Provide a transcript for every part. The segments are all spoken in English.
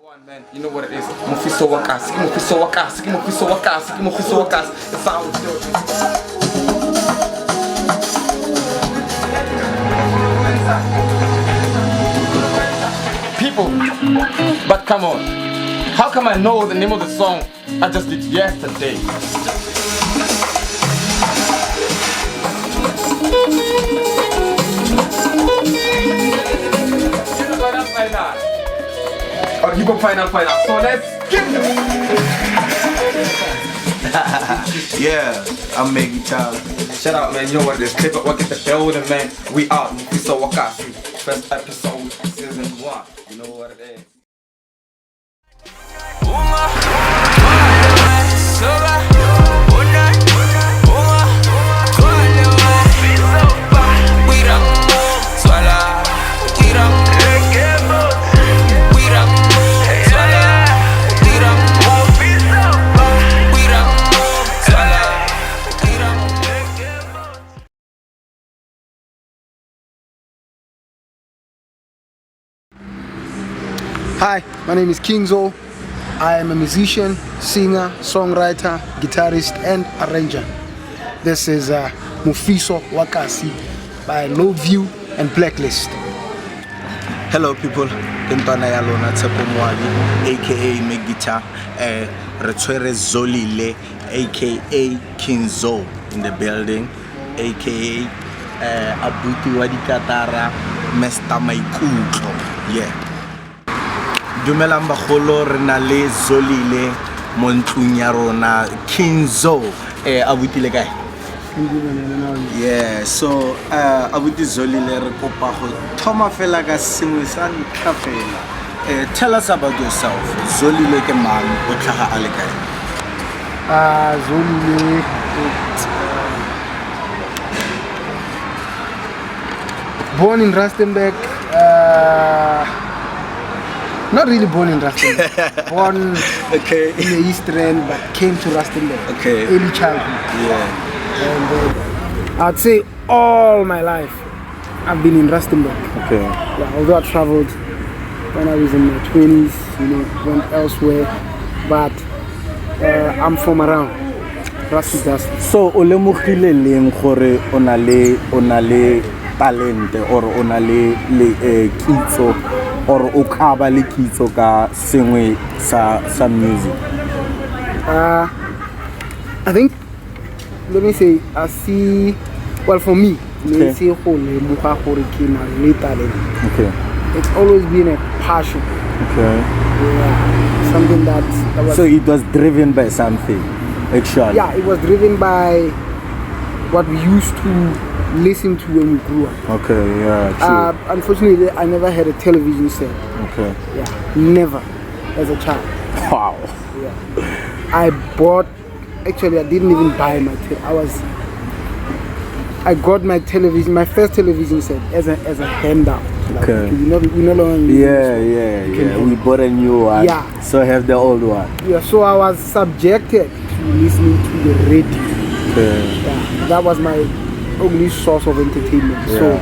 One man, you know what it is. Mofiso wakas, Mofiso wakas, Mofiso wakas, Mofiso wakas. It's how we do it. People, but come on. How come I know the name of the song I just did yesterday? Or you go find out. So let's give them. Yeah, I'm Maggie Child. Shout out, man. You know what it is. Clip up, what get the building, man. We out. Mofiso Wakasi. First episode, season 1. You know what it is. Hi, my name is Kingzo. I am a musician, singer, songwriter, guitarist, and arranger. This is Mofiso Wakasi by Low View and Blacklist. Hello people, Intwana Yalona Tsepomwali, aka Megita, Retwere Zolile, aka Kingzo in the building, aka Abuti Wadikatara, Mr. Maikutlo. Yeah. Dumelang bagolo re na le Zolile mo ntlong ya rona Kingzo abuti le kae? Yeah, so abuti Zolile re kopa go thoma fela ka sengwe sa ntlha fela. Tell us about yourself. Zolile ke mang, o tlhaga a le kae? Zolile, born in Rustenburg. Not really born in Rustenburg. Born in the East End, but came to Rustenburg. Okay. Early childhood. Yeah. And I'd say all my life I've been in Rustenburg. Okay. Yeah, although I traveled when I was in my 20s, went elsewhere, but I'm from around Rustenburg. So o lemogile leng gore ona le talent or ona le kitso or o kaba le kitso ka sengwe sa music? I think, let me say, I see, well for me, okay. It's always been a passion. Okay. Yeah, something that was... So it was driven by something, actually? Yeah, it was driven by what we used to listen to when we grew up. Okay, yeah, true. Unfortunately, I never had a television set. Okay. Yeah, never, as a child. Wow. Yeah. I didn't even buy my I got my television, my first television set as a handout. Like, okay. We no longer Yeah. We bought a new one. Yeah. So I have the old one. Yeah, so I was subjected to listening to the radio. Okay. Yeah, that was my only source of entertainment. Yeah. So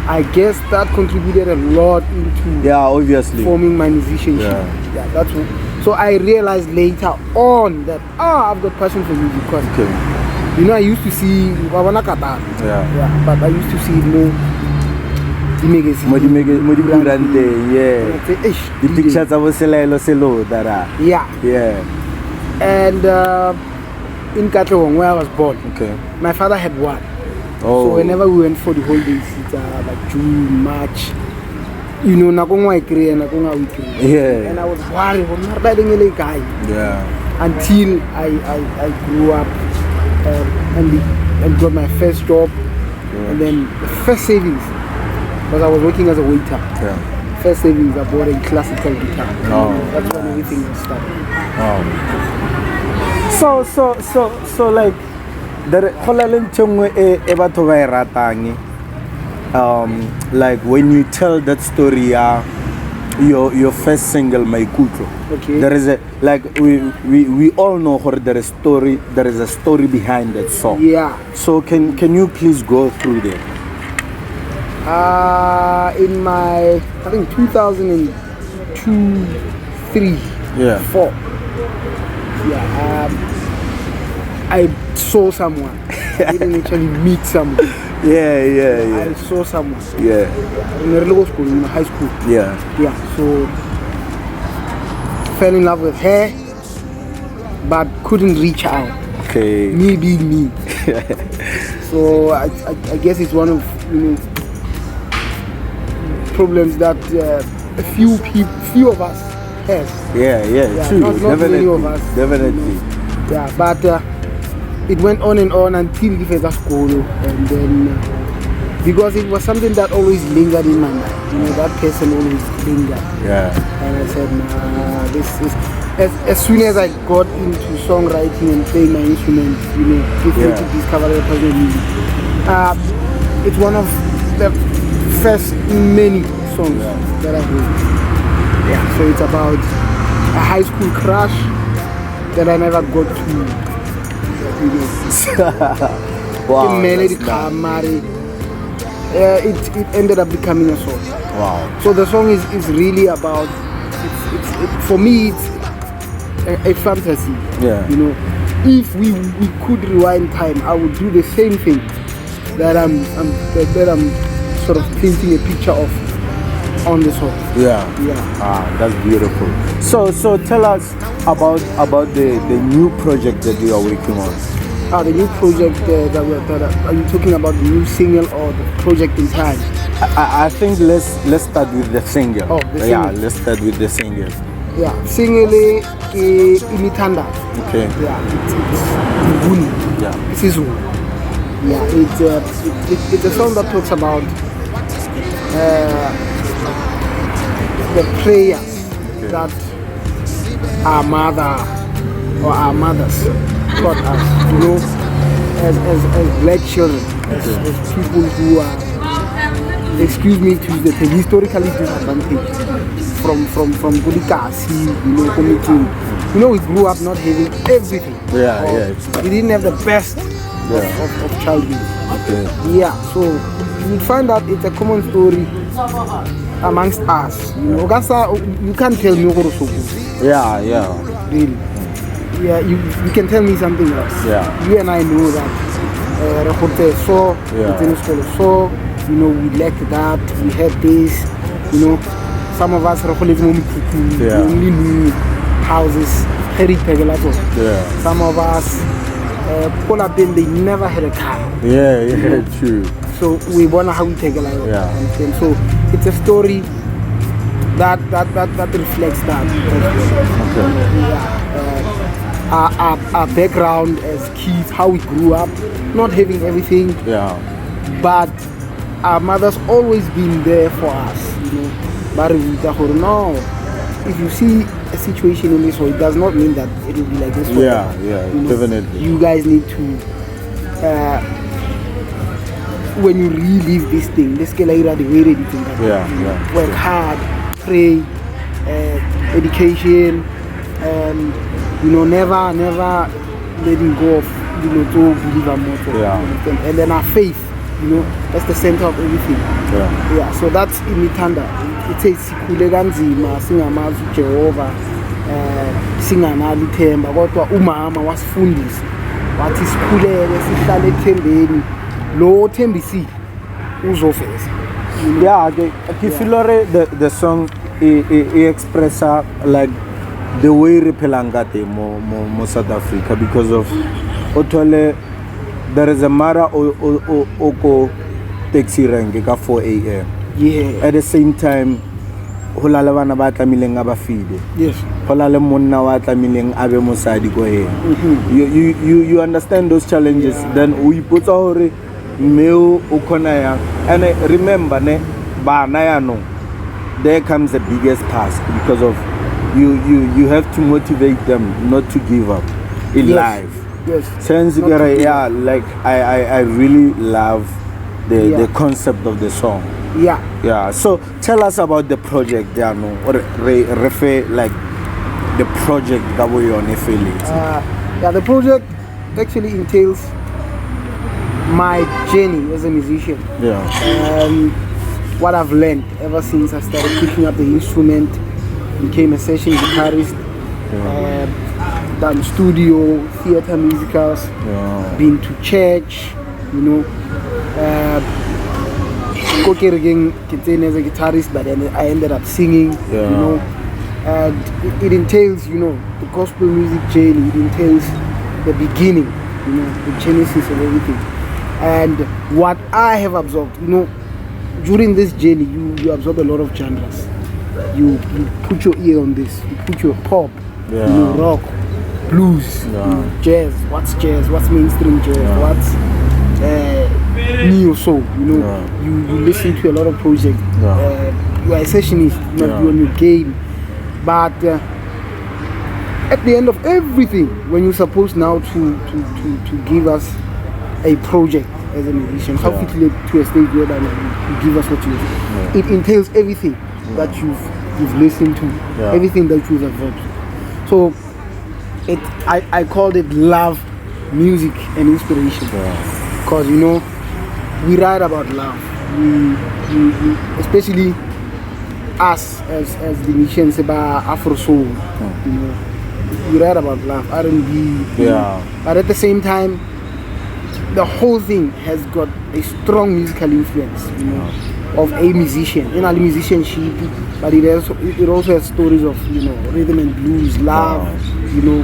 I guess that contributed a lot into obviously forming my musicianship. Yeah, that's what, so I realized later on that I've got passion for music because I used to see but I used to see more the pictures of yeah. And in Katlehong, where I was born, my father had one. So whenever we went for the holidays, it's like June, March, and I was worried, until I grew up and got my first job, and then the first savings, because I was working as a waiter. First savings, I bought a classical guitar. That's when everything started. So like like when you tell that story, your first single Maikutlo, there is a we all know there is a story behind that song. Yeah. So can you please go through that? In my, I think 2002, 3, Yeah. 4. Yeah. I saw someone. I didn't actually meet someone. Yeah. I saw someone. Yeah. In middle school, in high school. Yeah. Yeah. So fell in love with her, but couldn't reach out. Okay. Me being me. So I guess it's one of problems that a few of us have. Yeah, true. Not Definitely. many of us. Definitely. Yeah, but it went on and on until we finished school, and then because it was something that always lingered in my mind. That person always lingered. Yeah. And I said, nah, this is. As soon as I got into songwriting and playing my instrument, to discover the puzzle music. It's one of the first many songs that I wrote. Yeah, so it's about a high school crush that I never got to. Wow. Melody That's nice. it ended up becoming a song. Wow. So the song is really about. For me, it's a fantasy. Yeah. If we could rewind time, I would do the same thing that I'm sort of painting a picture of on the song. Yeah. That's beautiful. So tell us about the new project that you are working on. The new project are you talking about the new single or the project in time? I think let's start with the single. Oh, the Yeah, single. let's start with the single. Yeah, single Imitanda. Okay. Yeah, it's Nguni. Yeah. This is yeah, it's a song that talks about the prayers that our mother or our mothers taught us, as black children, as people who are, excuse me to use the term, historically disadvantaged from Bulikasi, committing. We grew up not having everything. We didn't have the best of childhood. Okay. Yeah, so you'd find that it's a common story amongst us. You can't tell me what so good. Yeah. Really. Yeah, you can tell me something else. Yeah. You and I know that we lacked that, we had this, some of us we only knew houses, some of us they never had a car. Yeah, true. So we wonder how we take a lot. Yeah. So it's a story that reflects that. Our background as kids, how we grew up, not having everything. Yeah. But our mother's always been there for us. But no, if you see a situation in this way, it does not mean that it will be like this. Yeah, definitely. You guys need to, when you relive this thing, this the way ready to work hard, pray, education, and never letting go of to believe our motto. And then our faith, that's the center of everything. Yeah. So that's Imitanda. It says sikhule kanzima singamazi uJehova singanalo ithemba kodwa umama wasifundisa wathi sikhuleke sihlale ethembeni lo othembisile uzoveza. Yeah, I feel the song expressa like the way re phelang ka teng mo South Africa because of otole there is a mara oko taxi rank ka 4 a.m. Yeah. At the same time hola le bana ba tlamileng a ba fide. Yes. Hola le monna wa tlamileng a be mosadi go he. You understand those challenges. Then we put hore meu o khona ya. And remember ne bana ya no, there comes the biggest task because of you have to motivate them not to give up in life. Yes. Since like I really love the concept of the song. Yeah. So tell us about the project, or refer like the project that we on affiliate. The project actually entails my journey as a musician. Yeah. What I've learned ever since I started picking up the instrument, became a session guitarist, done studio, theater musicals, been to church, you know. Again as a guitarist, but then I ended up singing, you know. And it entails, you know, the gospel music journey. It entails the beginning, you know, the genesis of everything. And what I have absorbed, you know, during this journey, you absorb a lot of genres. You put your ear on this. You put your pop, you know, rock, blues, you know, jazz. What's jazz? What's mainstream jazz? What's neo soul? You know, you listen to a lot of projects. You are a sessionist. You know, you're on your game. But at the end of everything, when you're supposed now to give us a project as a musician, how fit to a stage where you give us what you want. It entails everything that you've listened to, everything that you've absorbed. So I called it love, music, and inspiration. Because you know, we write about love. We especially us as the musicians about Afro soul. You know, we write about love, R&B. But at the same time, the whole thing has got a strong musical influence, you know, of a musician, in a musicianship, but it also has stories of, you know, rhythm and blues, love, you know,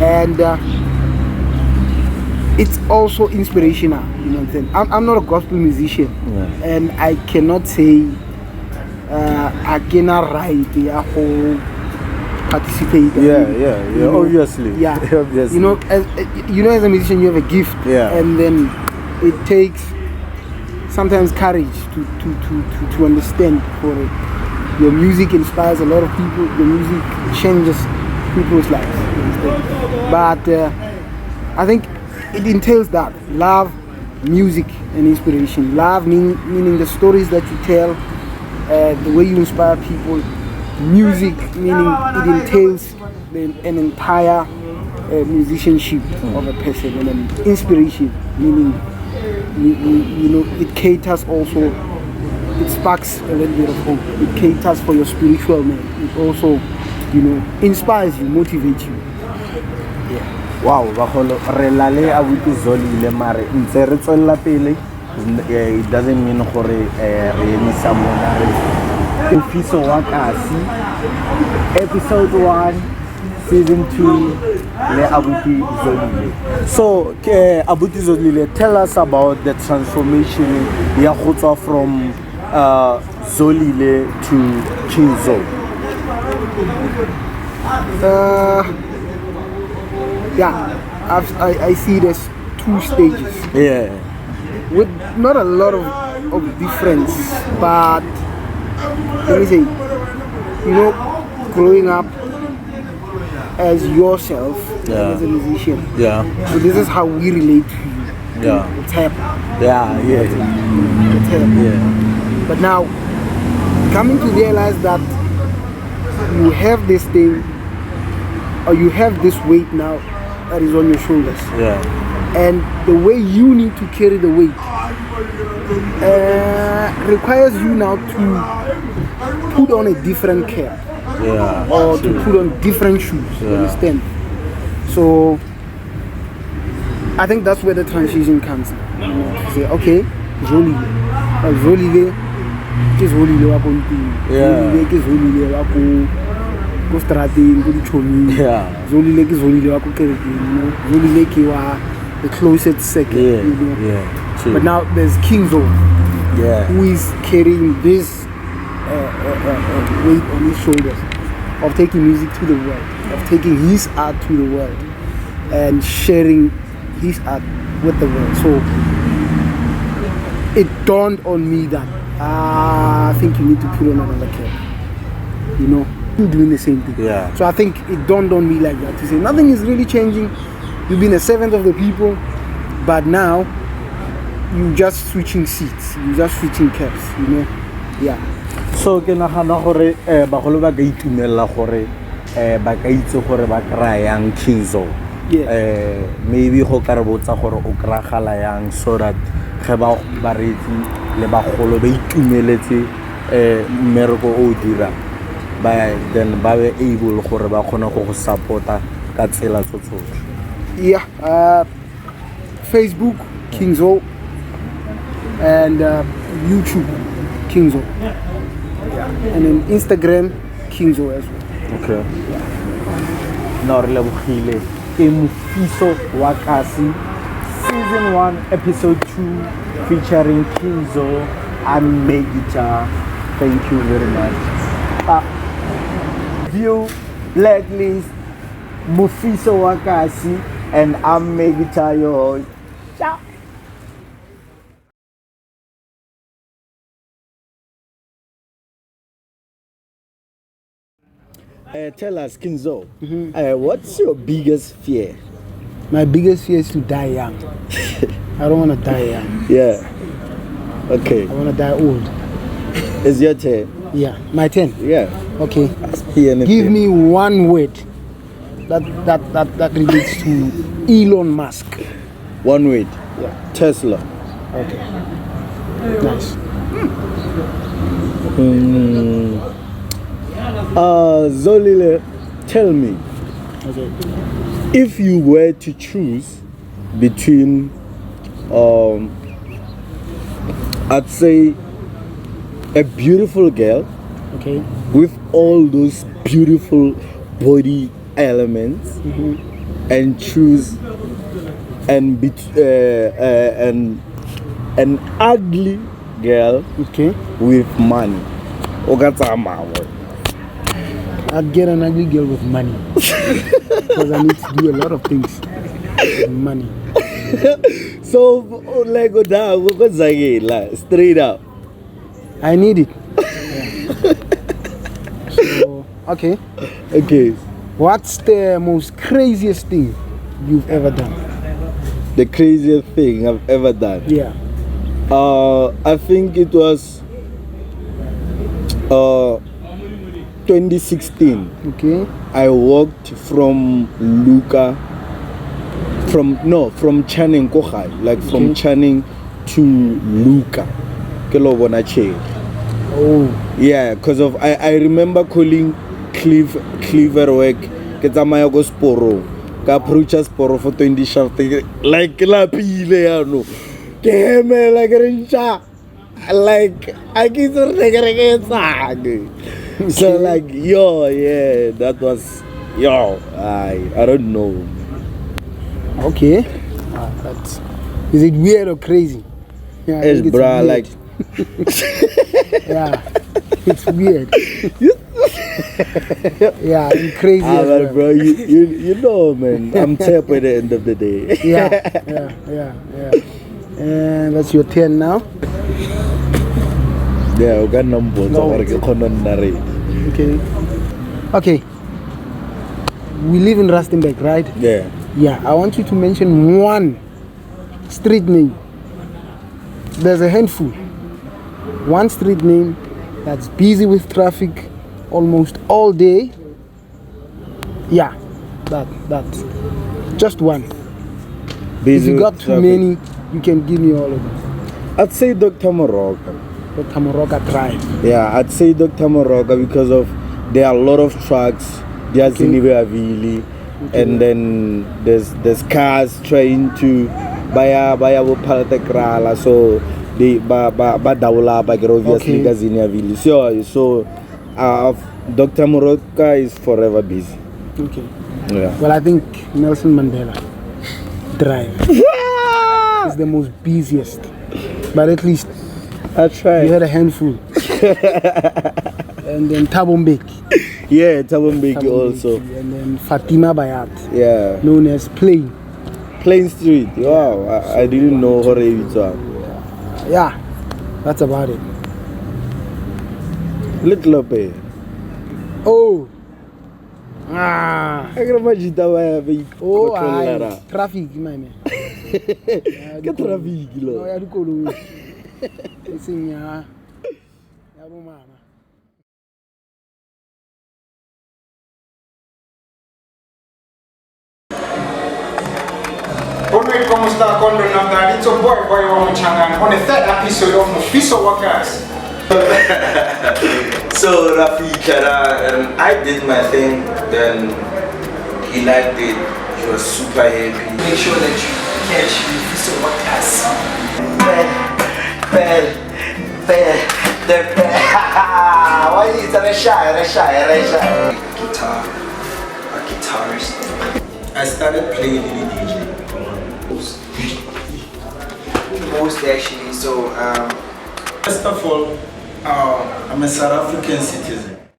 and it's also inspirational, you know what I'm saying? I'm not a gospel musician, and I cannot say I cannot write a whole participate. Obviously. Obviously. You know, as a musician, you have a gift, and then it takes sometimes courage to understand. For your music inspires a lot of people. Your music changes people's lives. But I think it entails that love, music, and inspiration. Love meaning the stories that you tell, the way you inspire people. Music meaning it entails an entire musicianship of a person, and then inspiration meaning you know, it caters also, it sparks a little bit of hope. It caters for your spiritual man. It also, you know, inspires you, motivates you. Wow, bagolo re la le abuti Zolile mare ntse re tswella pele. It doesn't mean gore re emisa mona re Mofiso wa kasi, episode 1, season 2, le abuti Zolile. So abuti Zolile, tell us about the transformation ya go tswa from Zolile to King Zo. I see there's 2 stages. With not a lot of difference, but let me say, you know, growing up as yourself as a musician. So this is how we relate to you. It's happened. It's happened. But now, coming to realize that you have this thing, or you have this weight now that is on your shoulders. And the way you need to carry the weight requires you now to put on a different cap, or to put on different shoes. You understand? So I think that's where the transition comes in. You know, to say, okay, Zolile ke Zolile wa konting, Zolile ke Zolile wa ko strateng go dichomi, Zolile ke Zolile wa ko kerekeng, you know, Zolile ke wa the closest second, you know. But now there's King Zo, who is carrying this weight on his shoulders of taking music to the world, of taking his art to the world, and sharing his art with the world. So it dawned on me that I think you need to put on another cap. You know, you're doing the same thing. So I think it dawned on me like that, to say nothing is really changing. You've been a servant of the people, but now you just switching seats, you just switching caps, you know. So ke nagana gore bagolo ba ka itumella gore ba ka itse gore ba kra yang King Zo. Maybe go ka re botsa gore o kra gala yang, so that ge ba retsi le bagolo ba itumeletse mmereko o dira then ba be able gore ba khona go supporta ka tsela tsotlhe. Yeah, Facebook Kingzo and YouTube Kingzo. Yeah, and then Instagram Kingzo as well. Okay. Now re lebogile ke Mofiso wa Kasi season 1 episode 2 featuring Kingzo and Megita. Thank you very much. View Blacklist Mofiso wa Kasi and I'm Megita your host. Ciao. Tell us, Kingzo, what's your biggest fear? My biggest fear is to die young. I don't want to die young. Yeah. Okay. I want to die old. It's your turn. Yeah, my turn. Yeah. Okay. Give Give me one word that relates to Elon Musk. one word. Yeah. Tesla. Okay. Nice. Zolile, tell me, Okay. if you were to choose between, I'd say, a beautiful girl Okay. with all those beautiful body elements, and choose and an ugly girl Okay. with money. Ogatsama. I'd get an ugly girl with money. Because I need to do a lot of things with money. So, like, straight up. I need it. Yeah. So, okay. Okay. What's the most craziest thing you've ever done? The craziest thing I've ever done. Yeah. I think it was 2016. Okay. I walked from Channing Kohai, like from Channing to Luka. Oh. Yeah, because of I remember calling Cleaverwork, ke tsamaya go Sporo, ka approach Sporo for 20 shaft, like la pile ya no. Ke heme like rencha. Like I get so like yeah, that was I don't know. Okay. Is it weird or crazy? Yeah, I It's think bruh, weird. like Yeah, it's weird. Yeah, and crazy as well. bro, you know, man, I'm tapped at the end of the day. Yeah. And that's your turn now. Yeah, we got numbers. Okay. Okay. We live in Rustenburg, right? Yeah. Yeah. I want you to mention one street name. There's a handful. One street name that's busy with traffic almost all day. Yeah. That. Just one. If you got too many, you can give me all of them. I'd say Dr. Moroka. Dr. Moroka Drive. Yeah, I'd say Dr. Moroka because of there are a lot of trucks. There's Avili, and then there's cars trying to buy a Palatakrala, so they Daula obviously Avili. So Dr. Moroka is forever busy. Okay. Yeah. Well, I think Nelson Mandela Drive is the most busiest, but at least I tried. you had a handful. And then Thabo Mbeki. Yeah, Thabo Mbeki also. And then Fatima Bayat, Yeah. known as Plain. Plain Street. Wow, I didn't know how it was. Yeah, that's about it. Little bit. Oh. Ah. Oh, traffic, my man. Get traffic, No, ya dikolo. Eseng ya bo mama. Alright, ¿cómo está con el nombre? It's your boy Wamachangan on the third episode of Mofiso Wakas. So So Rafika, and I did my thing, then he liked it, he was super happy. Make sure that you catch Mofiso podcast. Why is it shy? A guitarist. I started playing in DJ. Most actually. So First of all, I'm a South African citizen.